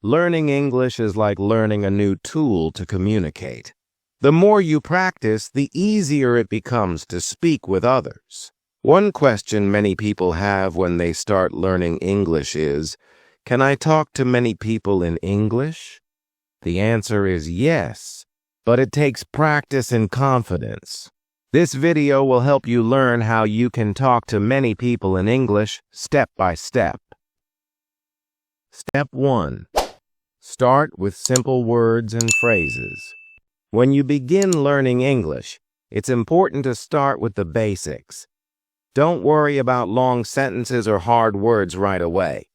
Learning English is like learning a new tool to communicate. The more you practice, the easier it becomes to speak with others. One question many people have when they start learning English is, can I talk to many people in English? The answer is yes, but it takes practice and confidence. This video will help you learn how you can talk to many people in English step by step. Step 1. Start with simple words and phrases. When you begin learning English, it's important to start with the basics. Don't worry about long sentences or hard words right away.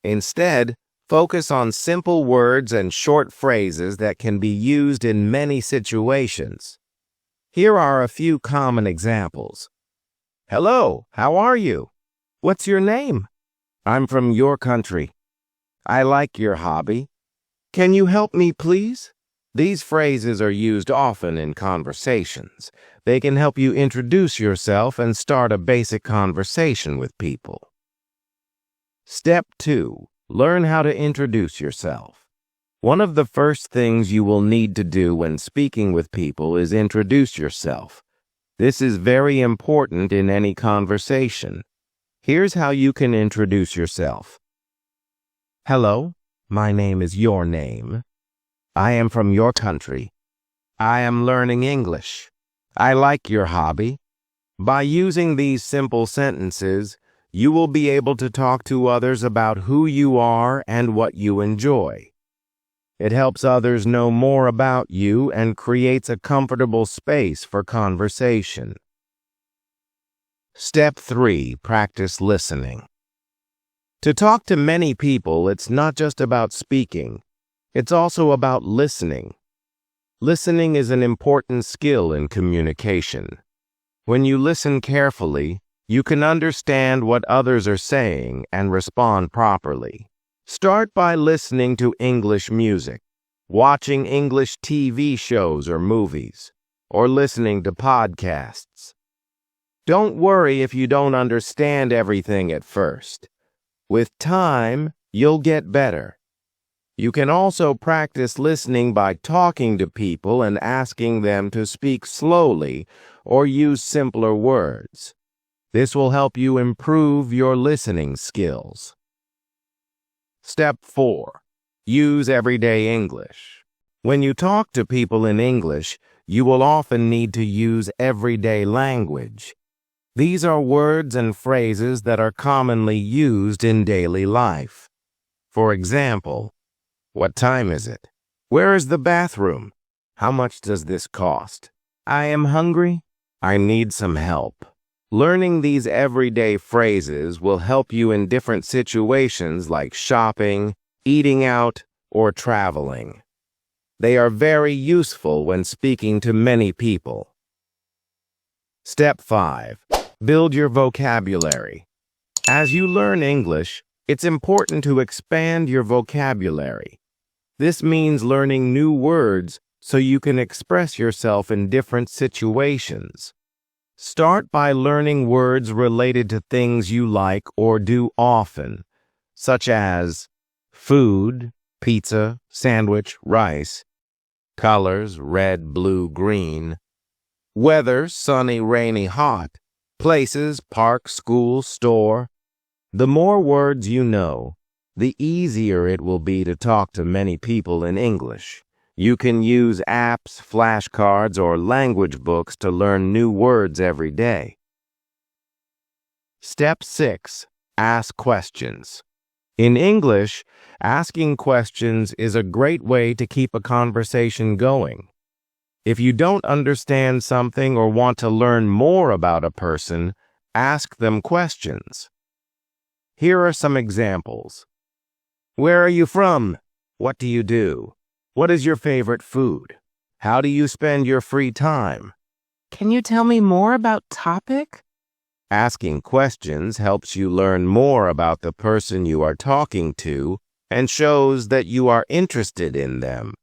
Instead, focus on simple words and short phrases that can be used in many situations. Here are a few common examples. Hello, how are you? What's your name? I'm from your country. I like your hobby. Can you help me, please? These phrases are used often in conversations. They can help you introduce yourself and start a basic conversation with people. Step 2. Learn how to introduce yourself. One of the first things you will need to do when speaking with people is introduce yourself. This is very important in any conversation. Here's how you can introduce yourself. Hello, my name is your name. I am from your country. I am learning English. I like your hobby. By using these simple sentences, you will be able to talk to others about who you are and what you enjoy. It helps others know more about you and creates a comfortable space for conversation. Step 3. Practice listening. To talk to many people, it's not just about speaking. It's also about listening. Listening is an important skill in communication. When you listen carefully, you can understand what others are saying and respond properly. Start by listening to English music, watching English TV shows or movies, or listening to podcasts. Don't worry if you don't understand everything at first. With time, you'll get better. You can also practice listening by talking to people and asking them to speak slowly or use simpler words. This will help you improve your listening skills. Step 4. Use everyday English. When you talk to people in English, you will often need to use everyday language. These are words and phrases that are commonly used in daily life. For example, what time is it? Where is the bathroom? How much does this cost? I am hungry. I need some help. Learning these everyday phrases will help you in different situations like shopping, eating out, or traveling. They are very useful when speaking to many people. Step 5. Build your vocabulary. As you learn English, it's important to expand your vocabulary. This means learning new words so you can express yourself in different situations. Start by learning words related to things you like or do often, such as food, pizza, sandwich, rice, colors, red, blue, green, weather, sunny, rainy, hot, places, park, school, store. The more words you know, the easier it will be to talk to many people in English. You can use apps, flashcards, or language books to learn new words every day. Step 6. Ask questions. In English, asking questions is a great way to keep a conversation going. If you don't understand something or want to learn more about a person, ask them questions. Here are some examples. Where are you from? What do you do? What is your favorite food? How do you spend your free time? Can you tell me more about topic? Asking questions helps you learn more about the person you are talking to and shows that you are interested in them.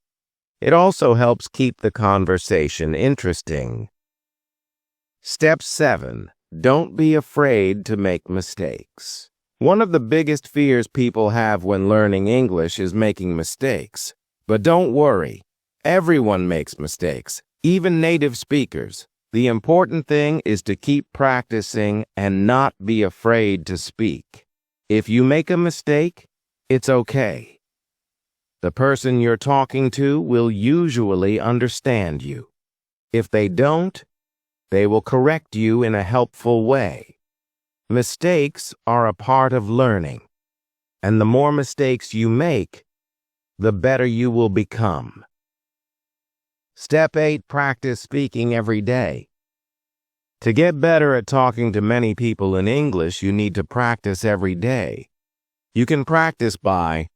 It also helps keep the conversation interesting. Step 7. Don't be afraid to make mistakes. One of the biggest fears people have when learning English is making mistakes. But don't worry, everyone makes mistakes, even native speakers. The important thing is to keep practicing and not be afraid to speak. If you make a mistake, it's okay. The person you're talking to will usually understand you. If they don't, they will correct you in a helpful way. Mistakes are a part of learning, and the more mistakes you make, the better you will become. Step 8. Practice speaking every day. To get better at talking to many people in English, you need to practice every day. You can practice by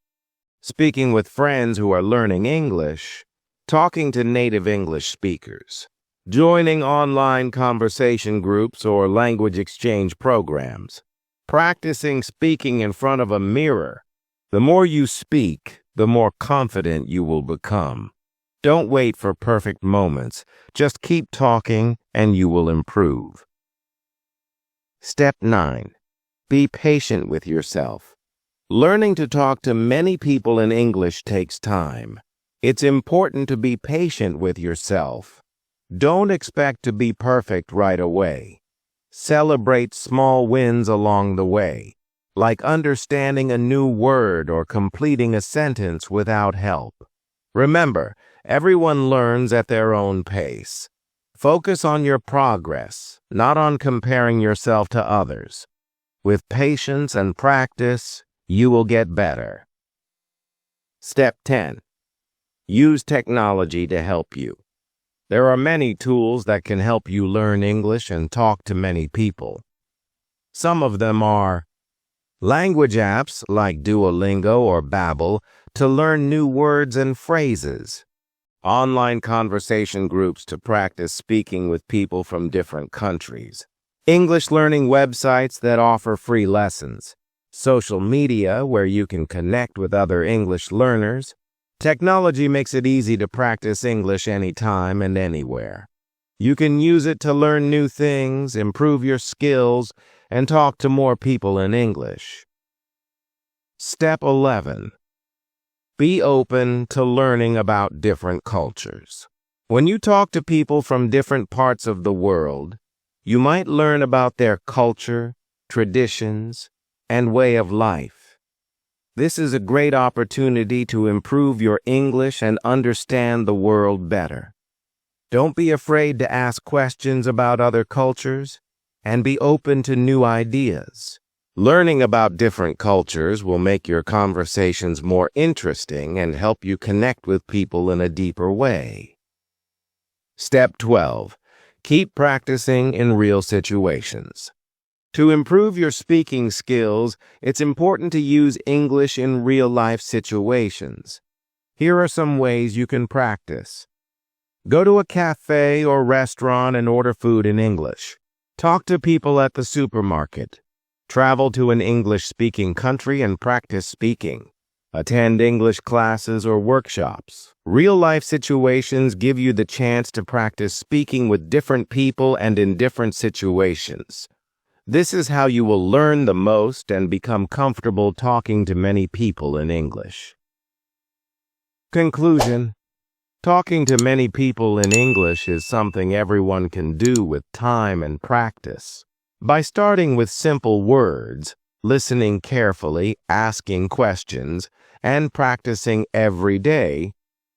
speaking with friends who are learning English, talking to native English speakers, joining online conversation groups or language exchange programs, practicing speaking in front of a mirror. The more you speak, the more confident you will become. Don't wait for perfect moments. Just keep talking and you will improve. Step 9. Be patient with yourself. Learning to talk to many people in English takes time. It's important to be patient with yourself. Don't expect to be perfect right away. Celebrate small wins along the way, like understanding a new word or completing a sentence without help. Remember, everyone learns at their own pace. Focus on your progress, not on comparing yourself to others. With patience and practice, you will get better. Step 10. Use technology to help you. There are many tools that can help you learn English and talk to many people. Some of them are language apps like Duolingo or Babbel to learn new words and phrases, online conversation groups to practice speaking with people from different countries, English learning websites that offer free lessons, social media where you can connect with other English learners. Technology makes it easy to practice English anytime and anywhere. You can use it to learn new things, improve your skills, and talk to more people in English. Step 11. Be open to learning about different cultures. When you talk to people from different parts of the world, you might learn about their culture, traditions, and way of life. This is a great opportunity to improve your English and understand the world better. Don't be afraid to ask questions about other cultures, and be open to new ideas. Learning about different cultures will make your conversations more interesting and help you connect with people in a deeper way. Step 12. Keep practicing in real situations. To improve your speaking skills, it's important to use English in real-life situations. Here are some ways you can practice. Go to a cafe or restaurant and order food in English. Talk to people at the supermarket. Travel to an English-speaking country and practice speaking. Attend English classes or workshops. Real-life situations give you the chance to practice speaking with different people and in different situations. This is how you will learn the most and become comfortable talking to many people in English. Conclusion. Talking to many people in English is something everyone can do with time and practice. By starting with simple words, listening carefully, asking questions, and practicing every day,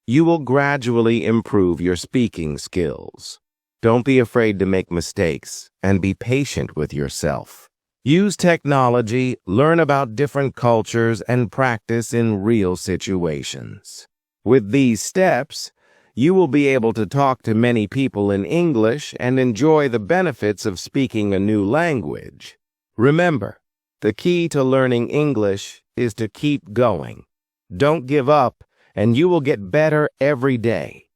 you will gradually improve your speaking skills. Don't be afraid to make mistakes and be patient with yourself. Use technology, learn about different cultures, and practice in real situations. With these steps, you will be able to talk to many people in English and enjoy the benefits of speaking a new language. Remember, the key to learning English is to keep going. Don't give up, and you will get better every day.